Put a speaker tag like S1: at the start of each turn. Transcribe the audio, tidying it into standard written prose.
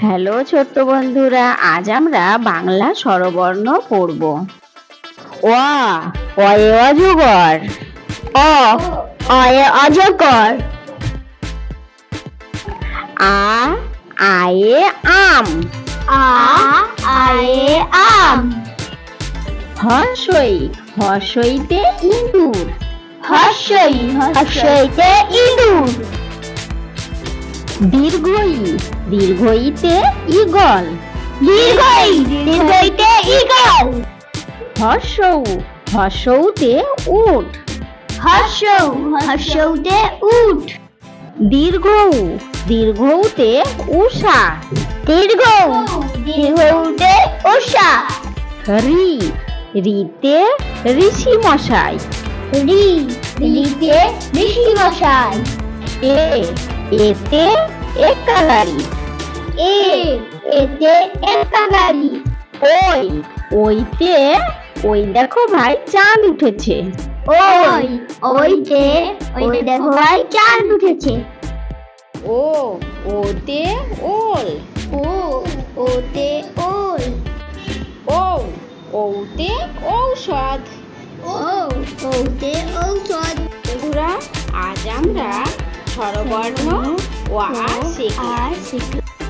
S1: Hello ছোট্ট বন্ধুরা, আজ আমরা বাংলা স্বরবর্ণ পড়ব। অ, অয়ে অজগর। অ, অয়ে অজগর। আ, আয়ে আম।
S2: আ, আয়ে আম।
S1: হর্ষই, হর্ষইতে ইঁদুর।
S2: হর্ষই, হর্ষইতে ইঁদুর।
S1: দীর্ঘই, দীর্ঘইতে ঈগল।
S2: দীর্ঘই, দীর্ঘইতে ঈগল।
S1: হর্ষৌ, হর্ষৌতে উট।
S2: হর্ষৌ, হর্ষৌতে উট।
S1: দীর্ঘৌ, দীর্ঘৌতে উষা।
S2: দীর্ঘৌ, দীর্ঘৌতে উষা।
S1: রি, রিতে ঋষি মশাই।
S2: রি, রিতে ঋষি মশাই।
S1: এ, এতে একাগারি।
S2: এ, এতে একাগারি।
S1: ওই, ওইতে ওই দেখো ভাই চাঁদ উঠেছে।
S2: ওই, ওইতে ওই দেখো ভাই চাঁদ উঠেছে।
S1: ও, ওতে ওল।
S2: ও, ওতে ওল।
S1: ও, ওতে ঔষধ।
S2: ও, ওতে ঔষধ।
S1: বন্ধুরা, আজ আমরা স্বরবর্ণ ওয়া শিখলাম।
S2: আর শিখলাম।